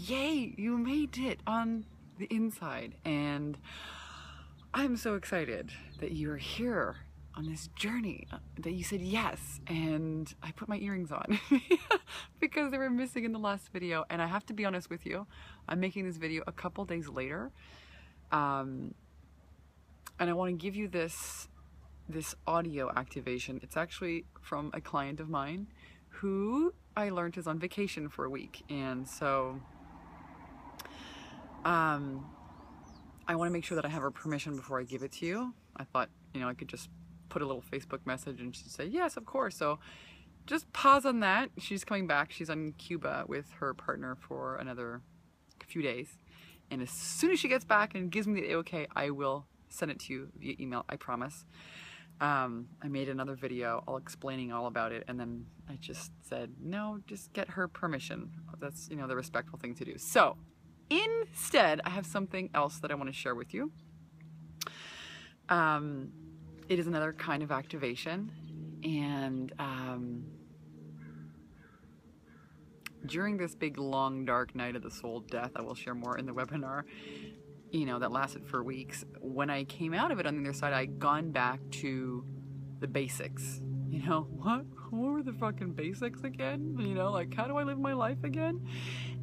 yay, you made it on the inside. And I'm so excited that you're here on this journey, that you said yes. And I put my earrings on because they were missing in the last video. And I have to be honest with you, I'm making this video a couple days later. And I want to give you this audio activation. It's actually from a client of mine who I learned is on vacation for a week. And so I want to make sure that I have her permission before I give it to you. I thought, you know, I could just put a little Facebook message and she'd say, yes, of course. So just pause on that. She's coming back. She's on Cuba with her partner for another few days. And as soon as she gets back and gives me the okay, I will send it to you via email, I promise. I made another video all explaining all about it, and then I just said, no, just get her permission. That's, you know, the respectful thing to do. So instead, I have something else that I want to share with you. It is another kind of activation, and during this big, long, dark night of the soul death, I will share more in the webinar, you know, that lasted for weeks. When I came out of it on the other side, I'd gone back to the basics. You know, what were the fucking basics again? You know, like, how do I live my life again?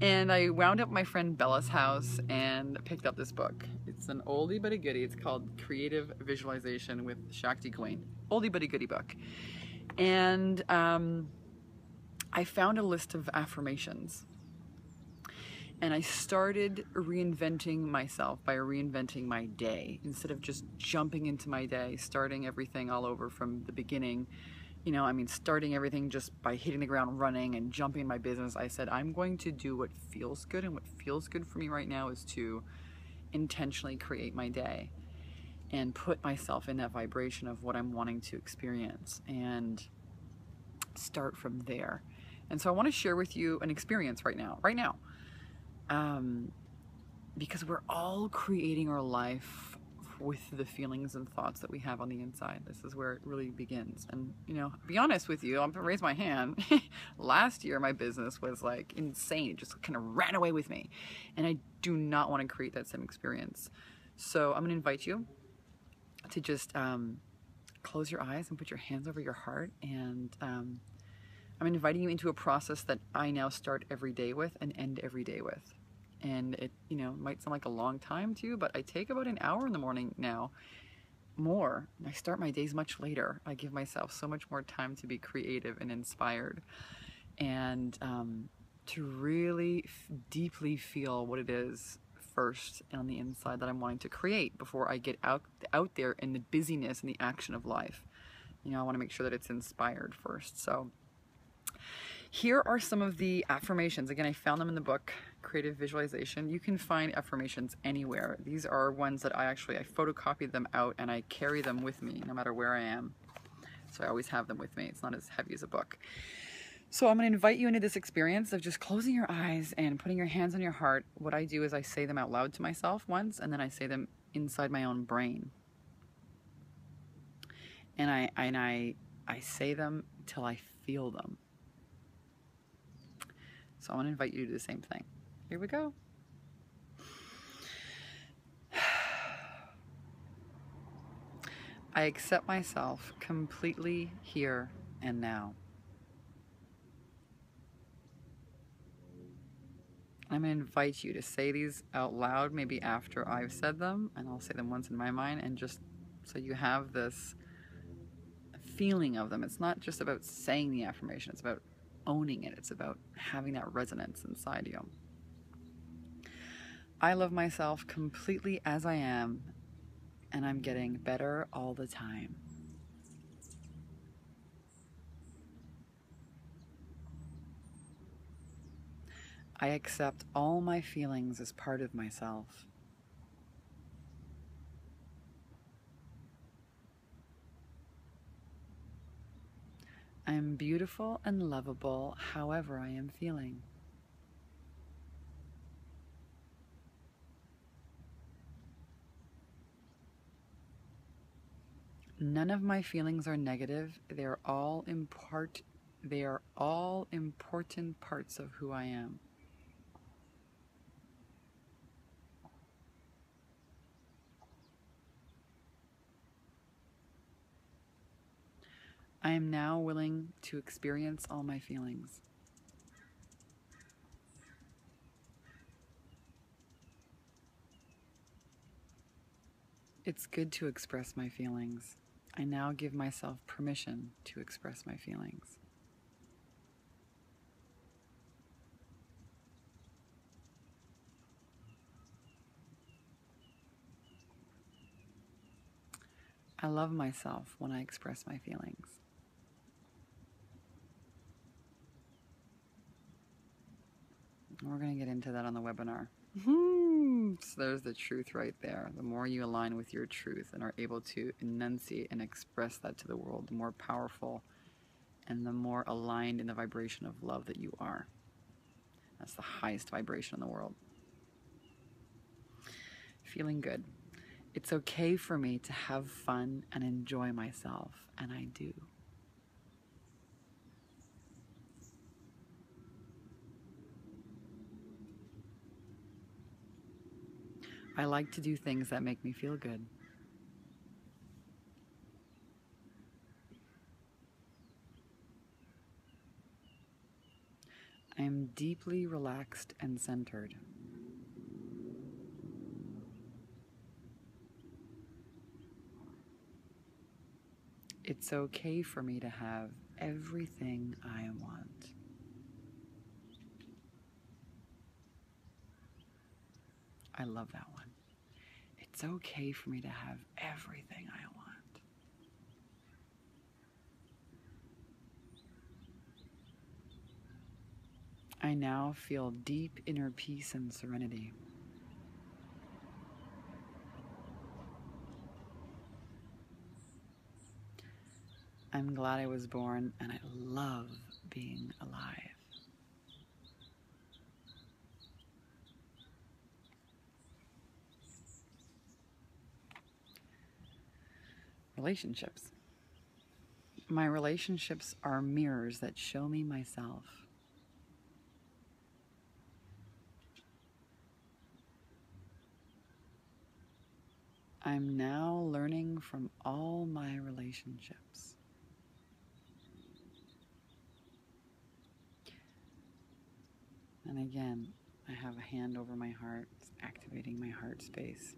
And I wound up at my friend Bella's house and picked up this book. It's an oldie but a goodie. It's called Creative Visualization with Shakti Gawain. Oldie but a goodie book. And I found a list of affirmations. And I started reinventing myself by reinventing my day. Instead of just jumping into my day, starting everything all over from the beginning, you know, I mean, starting everything just by hitting the ground running and jumping in my business, I said, I'm going to do what feels good. And what feels good for me right now is to intentionally create my day and put myself in that vibration of what I'm wanting to experience and start from there. And so I want to share with you an experience right now. Because we're all creating our life with the feelings and thoughts that we have on the inside. This is where it really begins. And, you know, be honest with you, I'm gonna raise my hand. Last year, my business was like insane. It just kind of ran away with me. And I do not want to create that same experience. So I'm gonna invite you to just close your eyes and put your hands over your heart. And I'm inviting you into a process that I now start every day with and end every day with. And it, you know, might sound like a long time to you, but I take about an hour in the morning now, more. I start my days much later. I give myself so much more time to be creative and inspired, and to really deeply feel what it is first on the inside that I'm wanting to create before I get out there in the busyness and the action of life. You know, I want to make sure that it's inspired first. So here are some of the affirmations. Again, I found them in the book, Creative Visualization. You can find affirmations anywhere. These are ones that I photocopied them out and I carry them with me no matter where I am. So I always have them with me. It's not as heavy as a book. So I'm going to invite you into this experience of just closing your eyes and putting your hands on your heart. What I do is I say them out loud to myself once, and then I say them inside my own brain. And I say them till I feel them. So I want to invite you to do the same thing. Here we go. I accept myself completely here and now. I'm going to invite you to say these out loud, maybe after I've said them, and I'll say them once in my mind, and just so you have this feeling of them. It's not just about saying the affirmation, it's about owning it. It's about having that resonance inside you. I love myself completely as I am, and I'm getting better all the time. I accept all my feelings as part of myself. I am beautiful and lovable however I am feeling. None of my feelings are negative. They are all important parts of who I am. I am now willing to experience all my feelings. It's good to express my feelings. I now give myself permission to express my feelings. I love myself when I express my feelings. We're going to get into that on the webinar. So there's the truth right there. The more you align with your truth and are able to enunciate and express that to the world, the more powerful and the more aligned in the vibration of love that you are. That's the highest vibration in the world. Feeling good. It's okay for me to have fun and enjoy myself, and I do. I like to do things that make me feel good. I am deeply relaxed and centered. It's okay for me to have everything I want. I love that one. It's okay for me to have everything I want. I now feel deep inner peace and serenity. I'm glad I was born, and I love being alive. Relationships. My relationships are mirrors that show me myself. I'm now learning from all my relationships. And again, I have a hand over my heart, activating my heart space,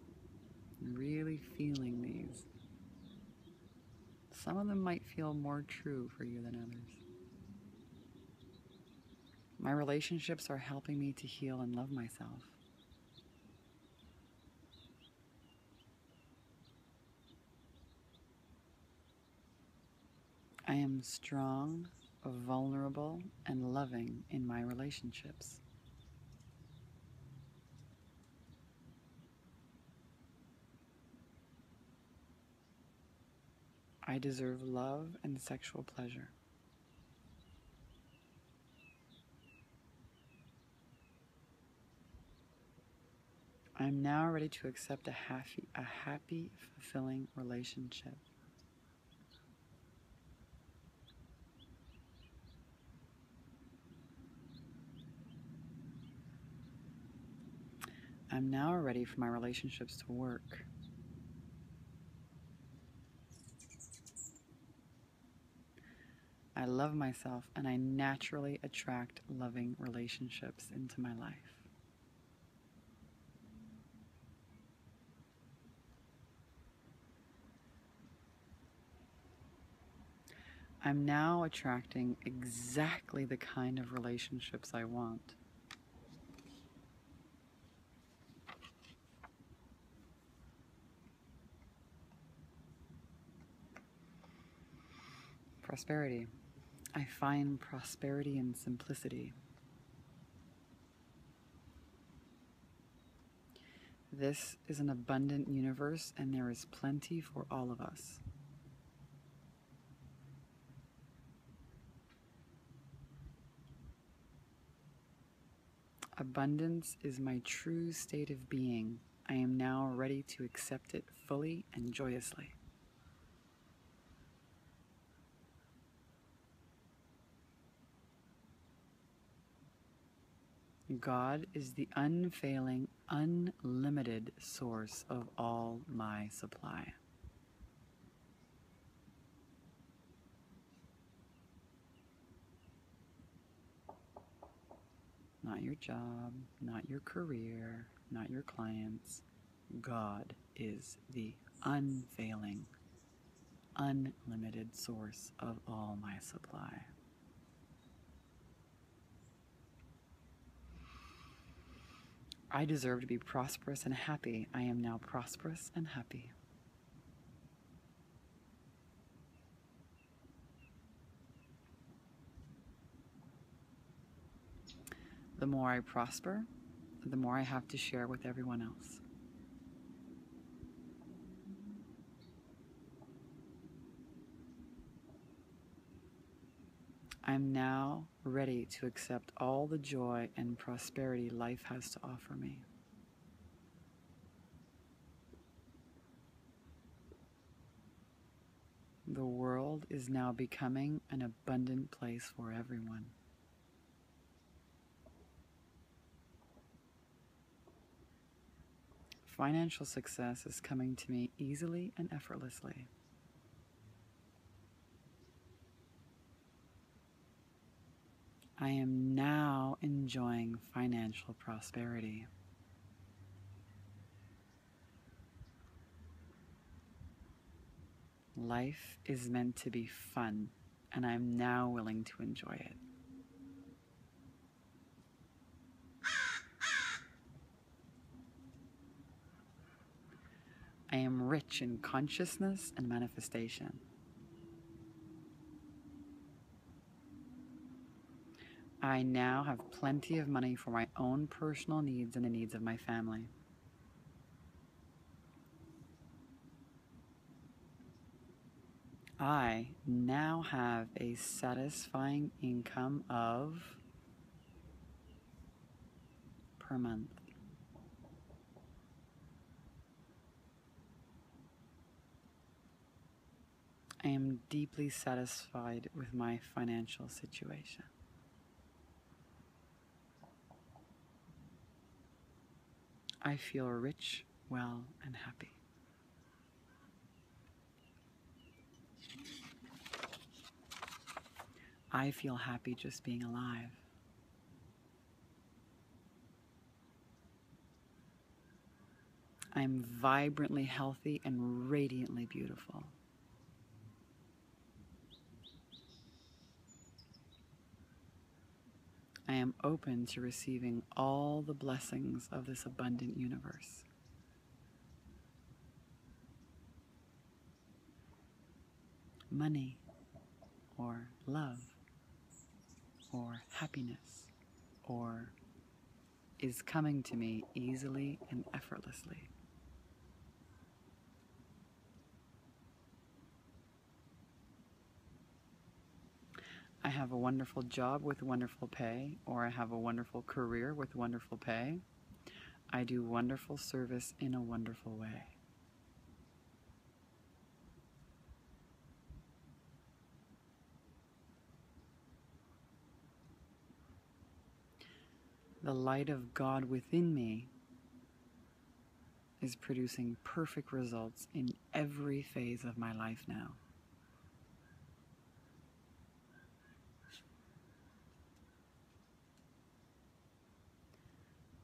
and really feeling these. Some of them might feel more true for you than others. My relationships are helping me to heal and love myself. I am strong, vulnerable, and loving in my relationships. I deserve love and sexual pleasure. I'm now ready to accept a happy, fulfilling relationship. I'm now ready for my relationships to work. I love myself, and I naturally attract loving relationships into my life. I'm now attracting exactly the kind of relationships I want. Prosperity. I find prosperity in simplicity. This is an abundant universe, and there is plenty for all of us. Abundance is my true state of being. I am now ready to accept it fully and joyously. God is the unfailing, unlimited source of all my supply. not your job, not your career, not your clients. God is the unfailing, unlimited source of all my supply. I deserve to be prosperous and happy. I am now prosperous and happy. The more I prosper, the more I have to share with everyone else. I'm now ready to accept all the joy and prosperity life has to offer me. The world is now becoming an abundant place for everyone. Financial success is coming to me easily and effortlessly. I am now enjoying financial prosperity. Life is meant to be fun, and I'm now willing to enjoy it. I am rich in consciousness and manifestation. I now have plenty of money for my own personal needs and the needs of my family. I now have a satisfying income of per month. I am deeply satisfied with my financial situation. I feel rich, well, and happy. I feel happy just being alive. I'm vibrantly healthy and radiantly beautiful. I am open to receiving all the blessings of this abundant universe. Money, or love, or happiness, or is coming to me easily and effortlessly. I have a wonderful job with wonderful pay, or I have a wonderful career with wonderful pay. I do wonderful service in a wonderful way. The light of God within me is producing perfect results in every phase of my life now.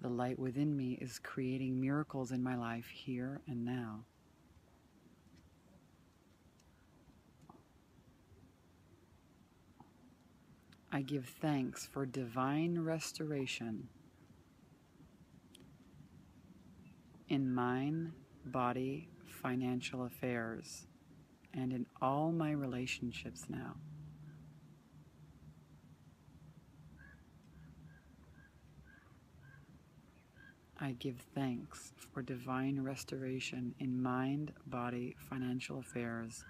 The light within me is creating miracles in my life here and now. I give thanks for divine restoration in mind, body, financial affairs, and in all my relationships now. I give thanks for divine restoration in mind, body, financial affairs,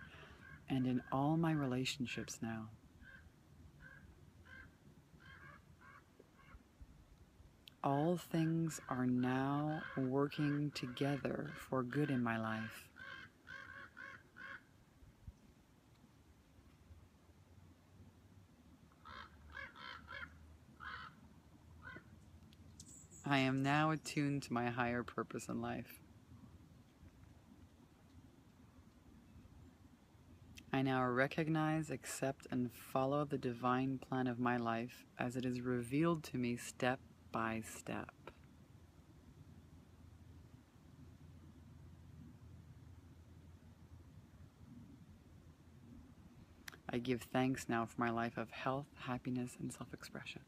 and in all my relationships now. All things are now working together for good in my life. I am now attuned to my higher purpose in life. I now recognize, accept, and follow the divine plan of my life as it is revealed to me step by step. I give thanks now for my life of health, happiness, and self-expression.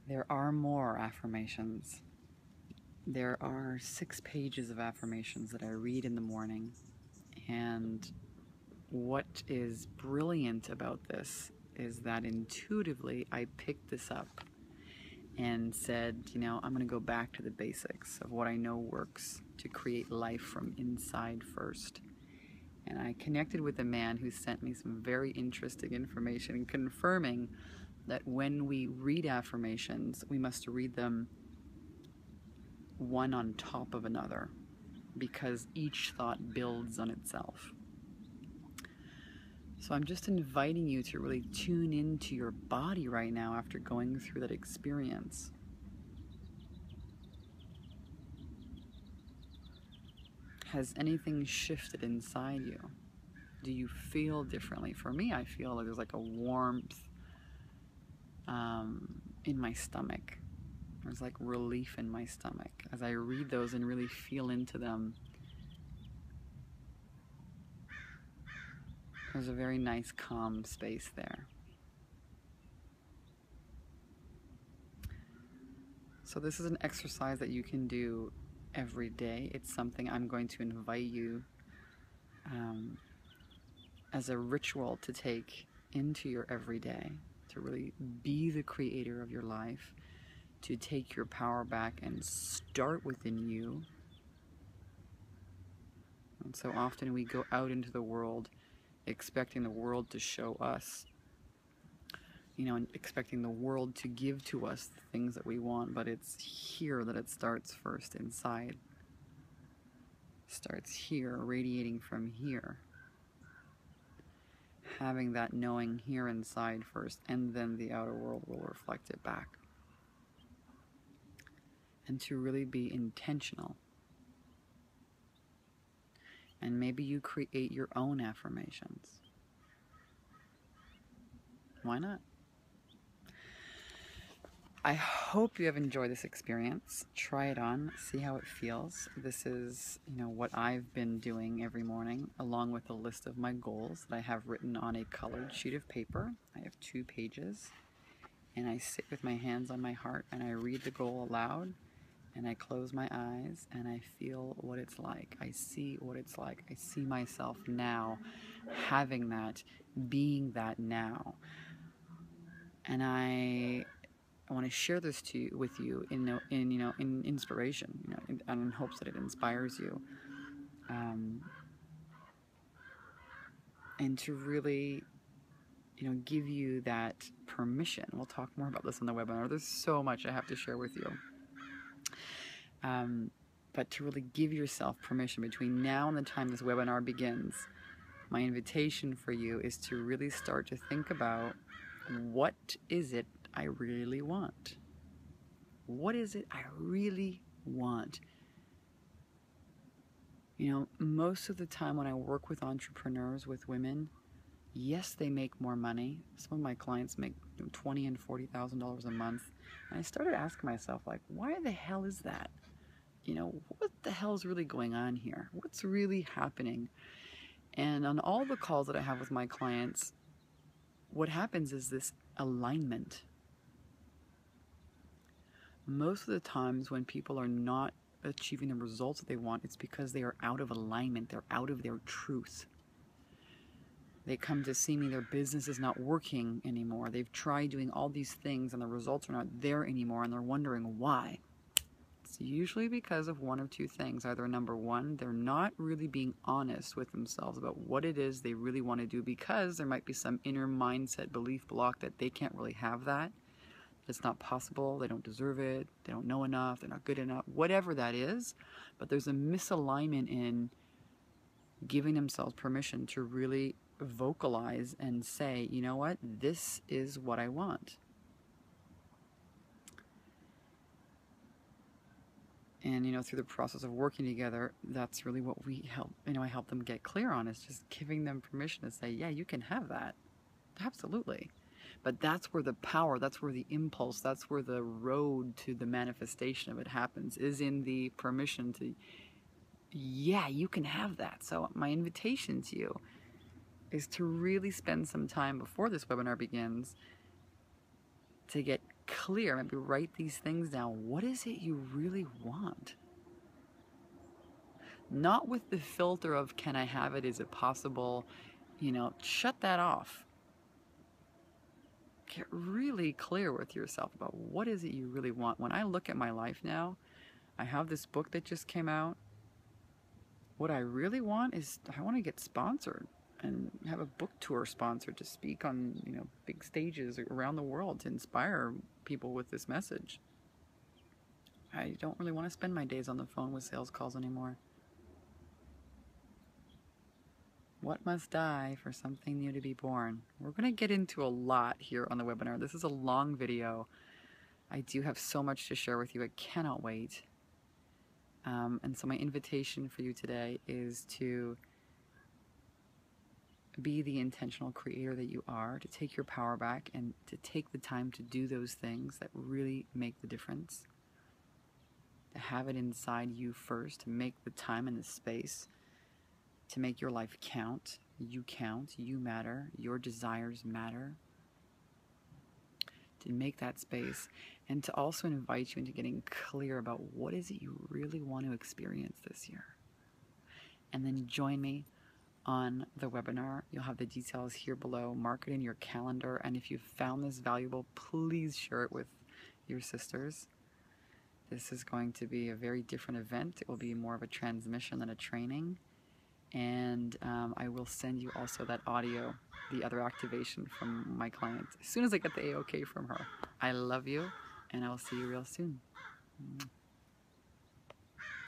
There are more affirmations. There are 6 pages of affirmations that I read in the morning. And what is brilliant about this is that intuitively I picked this up and said, you know, I'm going to go back to the basics of what I know works to create life from inside first. And I connected with a man who sent me some very interesting information confirming that when we read affirmations, we must read them one on top of another, because each thought builds on itself. So I'm just inviting you to really tune into your body right now after going through that experience. Has anything shifted inside you? Do you feel differently? For me, I feel like there's like a warmth in my stomach. There's like relief in my stomach as I read those and really feel into them. There's a very nice calm space there. So this is an exercise that you can do every day. It's something I'm going to invite you as a ritual to take into your everyday, to really be the creator of your life, to take your power back and start within you. And so often we go out into the world expecting the world to show us, you know, and expecting the world to give to us the things that we want, but it's here that it starts first, inside. Starts here, radiating from here. Having that knowing here inside first, and then the outer world will reflect it back. And to really be intentional. And maybe you create your own affirmations. Why not? I hope you have enjoyed this experience. Try it on, see how it feels. This is, you know, what I've been doing every morning, along with a list of my goals that I have written on a colored sheet of paper. I have 2 pages, and I sit with my hands on my heart and I read the goal aloud, and I close my eyes and I feel what it's like. I see what it's like. I see myself now having that, being that now. And I want to share this with you in inspiration, and in hopes that it inspires you, and to really, give you that permission. We'll talk more about this on the webinar. There's so much I have to share with you, but to really give yourself permission between now and the time this webinar begins. My invitation for you is to really start to think about, what is it I really want? What is it I really want? Most of the time when I work with entrepreneurs, with women, yes, they make more money. Some of my clients make $20,000 and $40,000 a month. And I started asking myself, why the hell is that? What the hell is really going on here? What's really happening? And on all the calls that I have with my clients, what happens is this alignment. Most of the times when people are not achieving the results that they want, it's because they are out of alignment. They're out of their truth. They come to see me, their business is not working anymore. They've tried doing all these things and the results are not there anymore, and they're wondering why. It's usually because of one of 2 things. Either number 1, they're not really being honest with themselves about what it is they really want to do, because there might be some inner mindset belief block that they can't really have that. It's not possible, they don't deserve it, they don't know enough, they're not good enough, whatever that is. But there's a misalignment in giving themselves permission to really vocalize and say, you know what, this is what I want. And through the process of working together, that's really what we help, I help them get clear on, is just giving them permission to say, yeah, you can have that. Absolutely. But that's where the power, that's where the impulse, that's where the road to the manifestation of it happens, is in the permission to, yeah, you can have that. So my invitation to you is to really spend some time before this webinar begins to get clear, maybe write these things down. What is it you really want? Not with the filter of, can I have it? Is it possible? You know, shut that off. Get really clear with yourself about what is it you really want. When I look at my life now, I have this book that just came out. What I really want is, I want to get sponsored and have a book tour sponsored to speak on, you know, big stages around the world to inspire people with this message. I don't really want to spend my days on the phone with sales calls anymore. What must die for something new to be born? We're going to get into a lot here on the webinar. This is a long video. I do have so much to share with you. I cannot wait. And so my invitation for you today is to be the intentional creator that you are, to take your power back and to take the time to do those things that really make the difference. To have it inside you first, to make the time and the space to make your life count. You count, you matter, your desires matter. To make that space, and to also invite you into getting clear about what is it you really want to experience this year. And then join me on the webinar. You'll have the details here below. Mark it in your calendar, and if you found this valuable, please share it with your sisters. This is going to be a very different event. It will be more of a transmission than a training. And I will send you also that audio, the other activation from my client, as soon as I get the A-OK from her. I love you, and I will see you real soon.